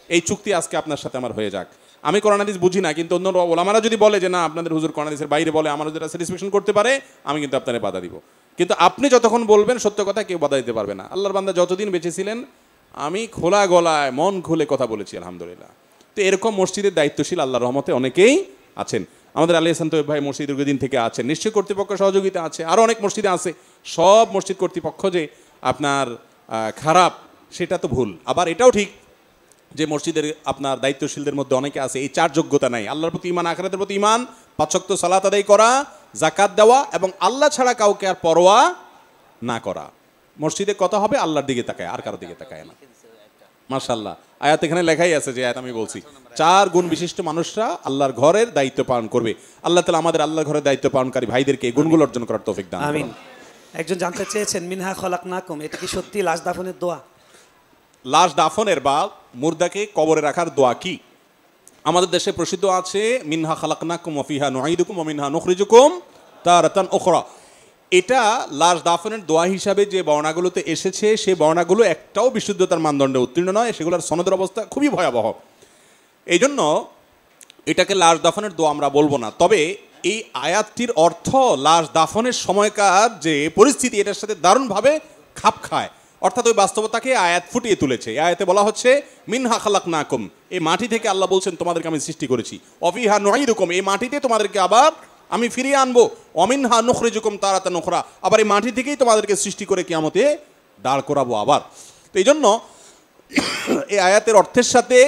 এই চুক্তি আজকে আপনার সাথে আমার হয়ে যাক। আমি কোরআন হাদিস বুঝি না, কিন্তু অন্য ওলামারা যদি বলে যে না আপনাদের হুজুর কোরআন হাদিসের বাইরে বলে, আমার যেটা স্যাটিসফ্যাকশন করতে পারে, আমি কিন্তু আপনার বাধা দিব। কিন্তু আপনি যতক্ষণ বলবেন সত্য কথা, কেউ বাধা দিতে পারবে না। আল্লাহর বান্দা যতদিন বেঁচে ছিলেন আমি খোলা গলায় মন খুলে কথা বলেছি, আলহামদুলিল্লাহ। তো এরকম মসজিদের দায়িত্বশীল আল্লাহর রহমতে অনেকেই আছেন। আমাদের আলী হাসান তৈয়ব ভাই মসজিদ দীর্ঘদিন থেকে আছেন, নিশ্চয়ই কর্তৃপক্ষ সহযোগিতা আছে, আরও অনেক মসজিদে আছে। সব মসজিদ কর্তৃপক্ষ যে আপনার খারাপ সেটা তো ভুল। আবার এটাও ঠিক যে মসজিদের আপনার দায়িত্বশীলদের মধ্যে অনেকে আছে এই 4 যোগ্যতা নাই: আল্লাহর প্রতি ঈমান, আখিরাতের প্রতি ঈমান, 5 ওয়াক্ত সালাত আদায় করা, যাকাত দেওয়া এবং আল্লাহ ছাড়া কাউকে আর পরোয়া না করা। মসজিদে কথা হবে আল্লাহর দিকে তাকায়, আর কারোর দিকে তাকায় না। মাশাআল্লাহ, আয়াত এখানে লেখাই আছে, যে আয়াত আমি বলছি, 4 গুণ বিশিষ্ট মানুষরা আল্লাহর ঘরের দায়িত্ব পালন করবে। আল্লাহ তাআলা আমাদের আল্লাহর ঘরের দায়িত্ব পালনকারী ভাইদেরকে এই গুণগুলো অর্জন করার তৌফিক দান করুন। আমিন। একজন জানতে চেয়েছেন, মিনহা খলাকনাকুম, এটা কি সত্যি লাশ দাফনের দোয়া? লাশ দাফনের বা মুর্দাকে কবরে রাখার দোয়া কি? আমাদের দেশে প্রসিদ্ধ আছে, মিনহা খালাকনাকুম ওয়া ফিহা নুঈদুকুম ওয়া মিনহা নুখরিজুকুম তারাতান উখরা। এটা লাশ দাফনের দোয়া হিসাবে যে বর্ণাগুলোতে এসেছে, সেই বর্ণাগুলো একটাও বিশুদ্ধতার মানদণ্ডে উত্তীর্ণ নয়, সেগুলোর সনদের অবস্থা খুবই ভয়াবহ। এই জন্য এটাকে লাশ দাফনের দোয়া আমরা বলবো না। তবে এই আয়াতটির অর্থ লাশ দাফনের সময়কার যে পরিস্থিতি, এটার সাথে দারুণভাবে খাপ খায়, অর্থাৎ ওই বাস্তবতাকে আয়াত ফুটিয়ে তুলেছে। এই আয়াতে বলা হচ্ছে মিনহা খালাকনাকুম, এই মাটি থেকে আল্লাহ বলছেন তোমাদেরকে আমি সৃষ্টি করেছি, অফিহা নুঈদুকুম, এই মাটিতে তোমাদেরকে আবার আমি ফিরিয়ে আনবো, অমিনহা নুখরিজুকুম তারাতান উখরা, আবার এই মাটি থেকেই তোমাদেরকে সৃষ্টি করে কিয়ামতে দাঁড় করাবো আবার। তো এই জন্য এই আয়াতের অর্থের সাথে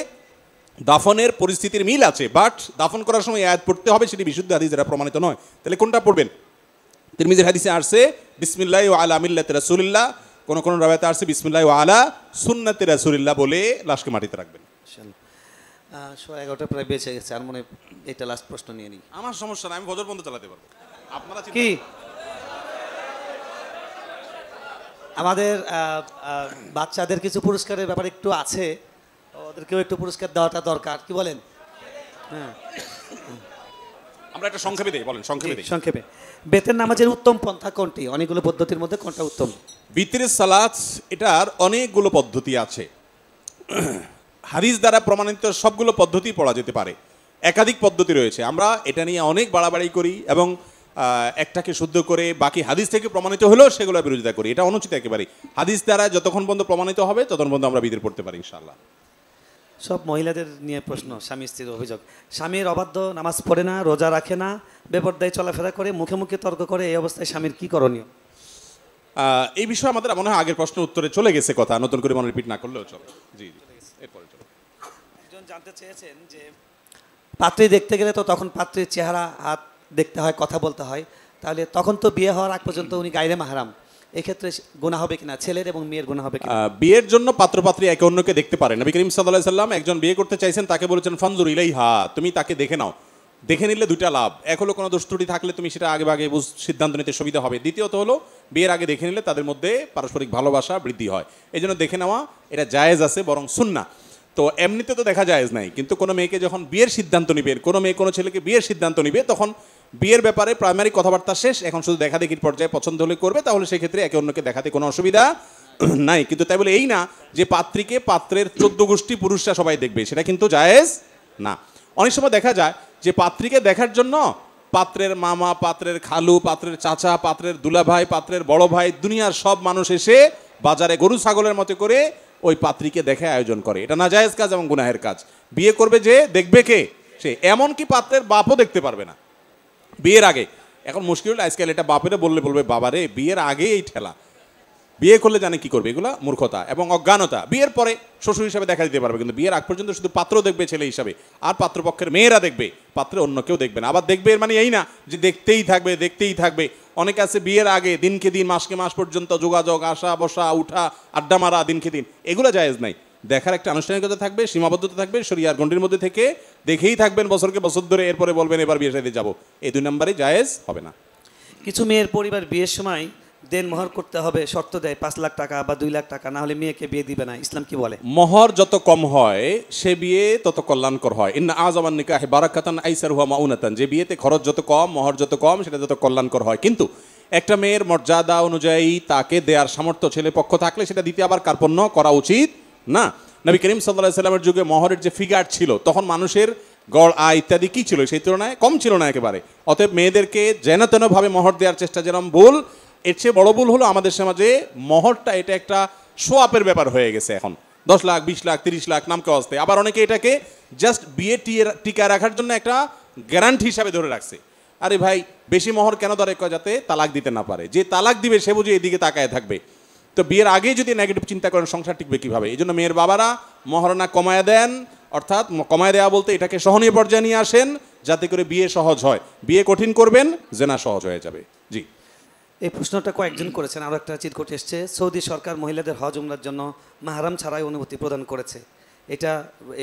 দাফনের পরিস্থিতির মিল আছে, বাট দাফন করার সময় আয়াত পড়তে হবে, সেটি বিশুদ্ধ হাদিস দ্বারা প্রমাণিত নয়। তাহলে কোনটা পড়বেন? তিরমিজির হাদিসে আসছে বিসমিল্লাহি ওয়া আলা মিল্লাতি রাসূলিল্লাহ, কোন কোন রাওয়ায়াতে আসছে বিসমিল্লাহি ওয়া আলা সুন্নাতি রাসূলিল্লাহ বলে লাশকে মাটিতে রাখবেন। ইনশাআল্লাহ। 11:30 প্রায় বেঁচে গেছে, আর মনে এটা লাস্ট প্রশ্ন নিয়ে নিই। আমার সমস্যা না, আমি ফজর পর্যন্ত চালাতে পারবো। আপনারা কি আমাদের বাচ্চাদের কিছু পুরস্কারের ব্যাপারে একটু আছে, ওদেরকেও একটু পুরস্কার দেওয়াটা দরকার, কি বলেন? হ্যাঁ, আমরা একটা সংক্ষেপে দেই, বলেন সংক্ষেপে দেই। সংক্ষেপে, বেতের নামাজের উত্তম পন্থা কোনটি? অনেকগুলো পদ্ধতির মধ্যে কোনটা উত্তম? বিতরের সালাত, এটার অনেকগুলো পদ্ধতি আছে, হাদিস দ্বারা প্রমাণিত সবগুলো পদ্ধতি পড়া যেতে পারে, একাধিক পদ্ধতি রয়েছে। আমরা এটা নিয়ে অনেক বাড়াবাড়ি করি এবং একটাকে শুদ্ধ করে বাকি হাদিস থেকে প্রমাণিত হলেও সেগুলো বিরোধিতা করি, এটা অনুচিত একেবারে। হাদিস দ্বারা যতক্ষণ পর্যন্ত প্রমাণিত হবে ততক্ষণ পর্যন্ত আমরা বিতর পড়তে পারি ইনশাআল্লাহ। সব মহিলাদের নিয়ে প্রশ্ন, স্বামী স্ত্রীর অভিযোগ, স্বামীর অবাধ্য, নামাজ পড়ে না, রোজা রাখে না, বেপরদায় চলাফেরা করে, মুখে মুখে তর্ক করে, এই অবস্থায় স্বামীর কি করণীয়? এই বিষয়ে আমাদের মনে হয় আগের প্রশ্নের উত্তরে চলে গেছে কথা, নতুন করে মনে রিপিট না করলেও চলে। জি জি, এরপরে চলো। একজন জানতে চেয়েছেন যে পাত্রী দেখতে গেলে তো তখন পাত্রীর চেহারা হাত দেখতে হয়, কথা বলতে হয়, তাহলে তখন তো বিয়ে হওয়ার আগ পর্যন্ত উনি গায়রে মাহরাম, এক্ষেত্রে গুনাহ হবে কিনা, ছেলের এবং মেয়ের গুনাহ হবে কিনা? বিয়ের জন্য পাত্রপাত্রী একে অন্যকে দেখতে পারে। নবী করিম সাল্লাল্লাহু আলাইহি সাল্লাম একজন বিয়ে করতে চাইছেন, তাকে বলেছেন ফানজুর ইলাইহা, তুমি তাকে দেখে নাও। দেখে নিলে দুইটা লাভ, এক হলো কোনো দোষ ত্রুটি থাকলে তুমি সেটা আগে ভাগে সিদ্ধান্ত নিতে সুবিধা হবে, দ্বিতীয়ত হলো বিয়ের আগে দেখে নিলে তাদের মধ্যে পারস্পরিক ভালোবাসা বৃদ্ধি হয়। এই জন্য দেখে নেওয়া এটা জায়েজ আছে, বরং সুন্নাহ। তো এমনিতে তো দেখা জায়েজ নাই, কিন্তু কোনো মেয়েকে যখন বিয়ের সিদ্ধান্ত নিবে, কোনো মেয়ে কোনো ছেলেকে বিয়ের সিদ্ধান্ত নিবে, তখন বিয়ের ব্যাপারে প্রাইমারি কথাবার্তা শেষ, এখন শুধু দেখা দেখির পর্যায়ে পছন্দ হলে করবে, তাহলে সেক্ষেত্রে একে অন্যকে দেখাতে কোনো অসুবিধা নাই। কিন্তু তাই বলে এই না যে পাত্রীকে পাত্রের 14 গোষ্ঠী পুরুষরা সবাই দেখবে, সেটা কিন্তু জায়েজ না। অনেক সময় দেখা যায় যে পাত্রীকে দেখার জন্য পাত্রের মামা, পাত্রের খালু, পাত্রের চাচা, পাত্রের দুলাভাই, পাত্রের বড় ভাই, দুনিয়ার সব মানুষ এসে বাজারে গরু ছাগলের মতো করে ওই পাত্রীকে দেখে আয়োজন করে। এটা নাজায়েজ কাজ এবং গুনাহের কাজ। বিয়ে করবে যে, দেখবে কে? সে। এমনকি পাত্রের বাপও দেখতে পারবে না বিয়ের আগে। এখন মুশকিল হলো আজকাল এটা বাপেরা বলবে বাবারে বিয়ের আগে এই ঠেলা, বিয়ে করলে জানে কি করবে, এগুলা মূর্খতা এবং অজ্ঞানতা। বিয়ের পরে শ্বশুর হিসাবে দেখা দিতে পারবে, কিন্তু বিয়ের আগ পর্যন্ত শুধু পাত্র দেখবে ছেলে হিসাবে, আর পাত্রপক্ষের মেয়েরা দেখবে, পাত্রে অন্য কেউ দেখবে না। আবার দেখবে এর মানে এই না যে দেখতেই থাকবে দেখতেই থাকবে। অনেকে আছে বিয়ের আগে দিনকে দিন মাসকে মাস পর্যন্ত যোগাযোগ, আসা বসা, উঠা, আড্ডা মারা দিনকে দিন, এগুলো জায়েজ নাই। দেখার একটা আনুষ্ঠানিকতা থাকবে, সীমাবদ্ধতা থাকবে, শরিয়ার গণ্ডির মধ্যে থেকে দেখেই থাকবেন বছরকে বছর ধরে, এরপরে বলবেন এবার বিয়ে শাদী যাবো, এই 2 নম্বরই জায়েজ হবে না। কিছু মেয়ের পরিবার বিয়ের সময় দেনমোহর করতে হবে, শর্ত দেয় 5 লাখ টাকা বা 2 লাখ টাকা, না হলে মেয়েকে বিয়ে দিবে না। ইসলাম কি বলে? মোহর যত কম হয় সে বিয়ে তত কল্যাণকর হয়। ইন্না আযামান নিকাহি বারাকাতান আইসারুহা মাউনাতান, যে বিয়েতে খরচ যত কম, মোহর যত কম, সেটা যত কল্যাণকর হয়। কিন্তু একটা মেয়ের মর্যাদা অনুযায়ী তাকে দেওয়ার সামর্থ্য ছেলে পক্ষ থাকলে সেটা দিতে আবার কার্পণ্য করা উচিত না। নবী করিম সাল্লাল্লাহু আলাইহি সাল্লামের যুগে মোহরের যে ফিগার ছিল, তখন মানুষের গড় আয় ইত্যাদি কি ছিল, সেই তুলনায় কম ছিল না একেবারে। অতএব মেয়েদেরকে যেন তেনভাবে মোহর দেওয়ার চেষ্টা যেরকম ভুল, এর চেয়ে বড় ভুল হলো আমাদের সমাজে মোহরটা এটা একটা শো আপের ব্যাপার হয়ে গেছে এখন। 10 লাখ 20 লাখ 30 লাখ নামকে অস্তে, আবার অনেকে এটাকে জাস্ট বিয়ে টিকা রাখার জন্য একটা গ্যারান্টি হিসাবে ধরে রাখছে। আরে ভাই, বেশি মোহর কেন ধরে, যাতে তালাক দিতে না পারে, যে তালাক দিবে সে বুঝে এদিকে তাকায় থাকবে। তো বিয়ের আগে যদি নেগেটিভ চিন্তা করেন সংসার টিকবে কিভাবে? এই জন্য মেয়ের বাবারা মহারণা কমায় দেন, অর্থাৎ কমায় দেওয়া বলতে এটাকে সহনীয় পর্যায়ে নিয়ে আসেন, যাতে করে বিয়ে সহজ হয়। বিয়ে কঠিন করবেন, জেনা সহজ হয়ে যাবে। জি, এই প্রশ্নটা কয়েকজন করেছেন। আরও একটা চিরকুট এসছে, সৌদি সরকার মহিলাদের হজ উমরার জন্য মাহরাম ছাড়াই অনুমতি প্রদান করেছে, এটা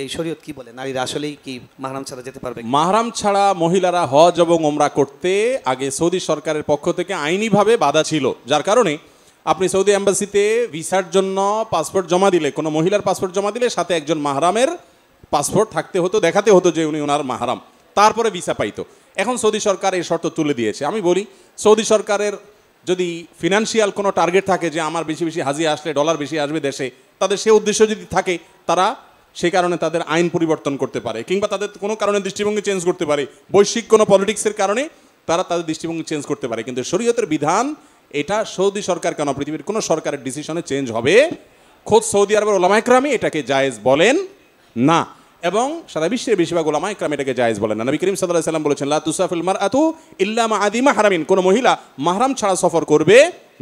এই শরীয়ত কি বলে? নারীরা আসলেই কি মাহরাম ছাড়া যেতে পারবে? মাহরাম ছাড়া মহিলারা হজ এবং ওমরা করতে আগে সৌদি সরকারের পক্ষ থেকে আইনিভাবে বাধা ছিল, যার কারণে আপনি সৌদি এম্বাসিতে ভিসার জন্য পাসপোর্ট জমা দিলে, কোনো মহিলার পাসপোর্ট জমা দিলে সাথে একজন মাহরামের পাসপোর্ট থাকতে হতো, দেখাতে হতো যে উনি ওনার মাহরাম, তারপরে ভিসা পাইতো। এখন সৌদি সরকার এই শর্ত তুলে দিয়েছে। আমি বলি, সৌদি সরকারের যদি ফিনান্সিয়াল কোনো টার্গেট থাকে যে আমার বেশি বেশি হাজি আসলে ডলার বেশি আসবে দেশে, তাদের সে উদ্দেশ্য যদি থাকে, তারা সেই কারণে তাদের আইন পরিবর্তন করতে পারে, কিংবা তাদের কোনো কারণে দৃষ্টিভঙ্গি চেঞ্জ করতে পারে, বৈশ্বিক কোনো পলিটিক্সের কারণে তারা তাদের দৃষ্টিভঙ্গি চেঞ্জ করতে পারে। কিন্তু শরীয়তের বিধান এটা সৌদি সরকার কেন, পৃথিবীর কোনো সরকারের ডিসিশনে চেঞ্জ হবে। খোদ সৌদি আরবের ওলামা ইকরামই এটাকে জায়েজ বলেন না, এবং সারা বিশ্বের বেশিরভাগ ওলামা ইকরাম এটাকে জায়েজ বলেন না। নবী করিম সাল্লাল্লাহু আলাইহি ওয়াসাল্লাম বলেছেন, লা তুসাফিল মারআতু ইল্লা মা আদি মাহরামিন, কোনো মহিলা মাহরাম ছাড়া সফর করবে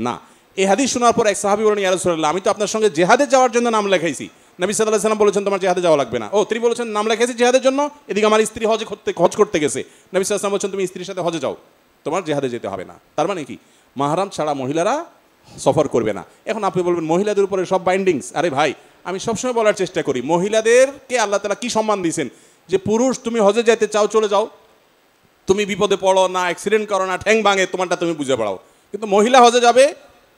না। এই হাদিস শোনার পর এক সাহাবী বলেন, ইয়া রাসূলুল্লাহ, আমি তো আপনার সঙ্গে জিহাদে যাওয়ার জন্য নাম লেখাইছি। নবী সাল্লাল্লাহু আলাইহি ওয়াসাল্লাম বলেছেন, তোমার জিহাদে যাওয়া লাগবে না। ও, তিনি বলেছেন নাম লেখাইছি জিহাদের জন্য, এদিকে আমার স্ত্রী হজ করতে গেছে। নবী সাল্লাল্লাহু আলাইহি ওয়াসাল্লাম বলেছেন, তুমি স্ত্রীর সাথে হজে যাও, তোমার জিহাদে যেতে হবে না। তার মানে কি, মাহরাম ছাড়া মহিলারা সফর করবে না। এখন আপনি বলবেন মহিলাদের উপরে সব বাইন্ডিংস। আরে ভাই, আমি সবসময় বলার চেষ্টা করি, মহিলাদেরকে আল্লাহ তাআলা কি সম্মান দিয়েছেন, যে পুরুষ তুমি হজে যেতে চাও চলে যাও, তুমি বিপদে পড়ো না, অ্যাক্সিডেন্ট করো না, ঠ্যাং ভাঙে, তোমারটা তুমি বুঝে পড়াও। কিন্তু মহিলা হজে যাবে,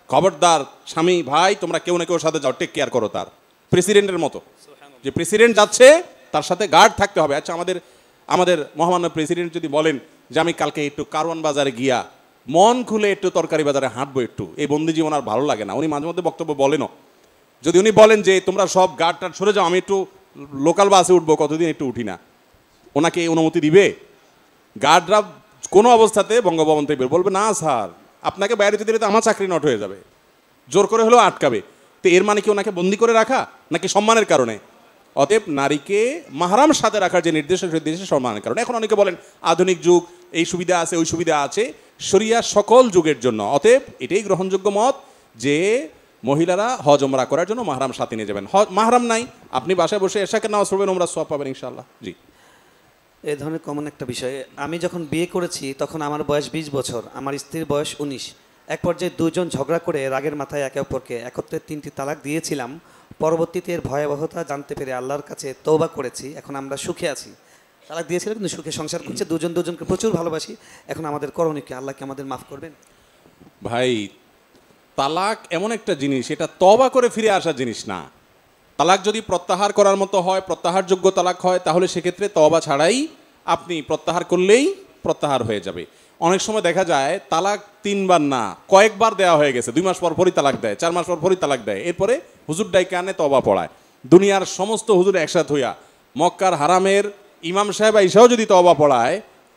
খবরদার স্বামী ভাই তোমরা কেউ না কেউ সাথে যাও, টেক কেয়ার করো। তার প্রেসিডেন্টের মতো, যে প্রেসিডেন্ট যাচ্ছে তার সাথে গার্ড থাকতে হবে। আচ্ছা, আমাদের মহামান্য প্রেসিডেন্ট যদি বলেন যে আমি কালকে একটু কারওয়ান বাজারে গিয়া মন খুলে একটু তরকারি বাজারে হাঁটবো একটু, এই বন্দি জীবন আর ভালো লাগে না, উনি মাঝে মধ্যে বক্তব্য বলেনও। যদি উনি বলেন যে তোমরা সব গার্ড টার্ড সরে যাও, আমি একটু লোকাল বাসে উঠবো, কতদিন একটু উঠি না, ওনাকে এই অনুমতি দিবে? গার্ডরা কোনো অবস্থাতে বঙ্গভবন থেকে বলবে না স্যার, আপনাকে বাইরে যেতে দিলে তো আমার চাকরি নট হয়ে যাবে, জোর করে হলেও আটকাবে। তো এর মানে কি ওনাকে বন্দি করে রাখা, নাকি সম্মানের কারণে? অতএব নারীকে মাহরাম সাথে রাখার যে নির্দেশ, সেই নির্দেশ সম্মানের কারণে। এখন অনেকে বলেন আধুনিক যুগ, এই সুবিধা আছে ওই সুবিধা আছে, শরিয়া সকল যুগের জন্য। অতএব এটাই গ্রহণযোগ্য মত যে মহিলারা হজ ওমরা করার জন্য মাহরাম সাথে নিয়ে যাবেন। মাহরাম নাই, আপনি বাসায় বসে এশাকে নামাজ পড়বেন, ওমরা সওয়াব পাবেন ইনশাআল্লাহ। জি, এই ধরনের কমন একটা বিষয়। আমি যখন বিয়ে করেছি তখন আমার বয়স 20 বছর, আমার স্ত্রীর বয়স 19। এক পর্যায়ে দুজন ঝগড়া করে রাগের মাথায় একে অপরকে একত্রে 3টি তালাক দিয়েছিলাম। পরবর্তীতে এর ভয়াবহতা জানতে পেরে আল্লাহর কাছে তওবা করেছি, এখন আমরা সুখে আছি। তালাক দিয়েছিলাম কিন্তু সুখে সংসার করছে, দুজন দুজনকে প্রচুর ভালোবাসি। এখন আমাদের করণীয় কি? আল্লাহ কি আমাদের মাফ করবেন? ভাই, তালাক এমন একটা জিনিস, এটা তওবা করে ফিরে আসার জিনিস না। তালাক যদি প্রত্যাহার করার মতো হয়, প্রত্যাহারযোগ্য তালাক হয়, তাহলে সেক্ষেত্রে তওবা ছাড়াই আপনি প্রত্যাহার করলেই প্রত্যাহার হয়ে যাবে। অনেক সময় দেখা যায় তালাক 3বার না, কয়েকবার দেওয়া হয়ে গেছে। 2 মাস পর পরই তালাক দেয়, 4 মাস পর পরই তালাক দেয়। এরপরে হুজুর ডাইকে আনে, তওবা পড়ায়। দুনিয়ার সমস্ত হুজুর একসাথ হইয়া, মক্কার হারামের ইমাম সাহেব আইসাও যদি তওবা পড়ায়,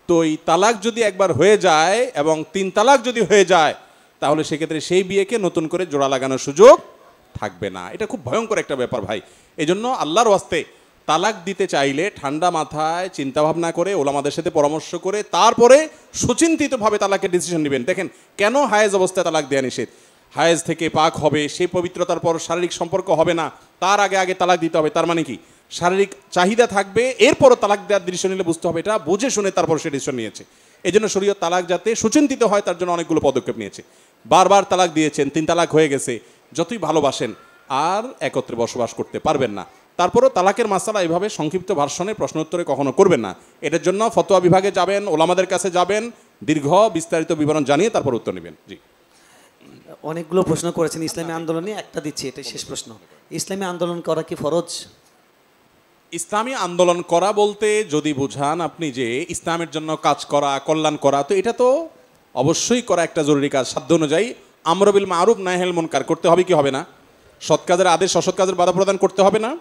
তো এই তালাক যদি একবার হয়ে যায় এবং 3 তালাক যদি হয়ে যায়, তাহলে সেক্ষেত্রে সেই বিয়েকে নতুন করে জোড়া লাগানোর সুযোগ থাকবে না। এটা খুব ভয়ঙ্কর একটা ব্যাপার ভাই। এই জন্য আল্লাহর ওয়াস্তে তালাক দিতে চাইলে ঠান্ডা মাথায় চিন্তা ভাবনা করে, ওলামাদের সাথে পরামর্শ করে, তারপরে সুচিন্তিতভাবে তালাকের ডিসিশন নেবেন। দেখেন, কেন হায়েজ অবস্থায় তালাক দেয়া নিষেধ? হায়েজ থেকে পাক হবে, সেই পবিত্রতার পর শারীরিক সম্পর্ক হবে না, তার আগে আগে তালাক দিতে হবে। তার মানে কি? শারীরিক চাহিদা থাকবে, এরপরও তালাক দেওয়ার ডিসিশন নিলে বুঝতে হবে এটা বুঝে শুনে তারপর সে ডিসিশন নিয়েছে। এই জন্য শরীয়ত তালাক যাতে সুচিন্তিত হয় তার জন্য অনেকগুলো পদক্ষেপ নিয়েছে। বারবার তালাক দিয়েছেন, 3 তালাক হয়ে গেছে, যতই ভালোবাসেন আর একত্রে বসবাস করতে পারবেন না। তারপরও তালাকের মাসালা এভাবে সংক্ষিপ্ত ভার্সনে প্রশ্ন উত্তরে কখনো করবেন না। এটার জন্য ফতোয়া বিভাগে যাবেন, ওলামাদের কাছে যাবেন, দীর্ঘ বিস্তারিত বিবরণ জানিয়ে তারপর উত্তর নেবেন। জি, অনেকগুলো প্রশ্ন করেছেন ইসলামী আন্দোলনে, একটা দিচ্ছি, এটাই শেষ প্রশ্ন। ইসলামী আন্দোলন করা কি ফরজ? ইসলামী আন্দোলন করা বলতে যদি বুঝান আপনি যে ইসলামের জন্য কাজ করা, কল্যাণ করা, তো এটা তো অবশ্যই করা একটা জরুরি কাজ। সাধ্য অনুযায়ী আমর বিল মারুফ নাহি আনিল মুনকার করতে হবে কি হবে না? সৎ কাজের আদেশ, অসৎ কাজের বাধা প্রদান করতে হবে না?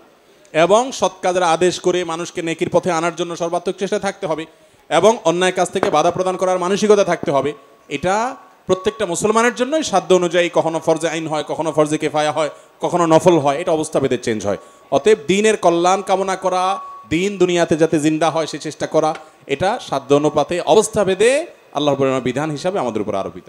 এবং সৎ কাজের আদেশ করে মানুষকে নেকির পথে আনার জন্য সর্বাত্মক চেষ্টা থাকতে হবে, এবং অন্যায় কাজ থেকে বাধা প্রদান করার মানসিকতা থাকতে হবে। এটা প্রত্যেকটা মুসলমানের জন্যই সাধ্য অনুযায়ী কখনো ফরজে আইন হয়, কখনো ফরজে কেফায়া হয়, কখনো নফল হয়। এটা অবস্থা ভেদে চেঞ্জ হয়। অতএব দিনের কল্যাণ কামনা করা, দিন দুনিয়াতে যাতে জিন্দা হয় সে চেষ্টা করা, এটা সাধ্য অনুপাতে অবস্থা ভেদে আল্লাহর বিধান হিসাবে আমাদের উপর আরোপিত।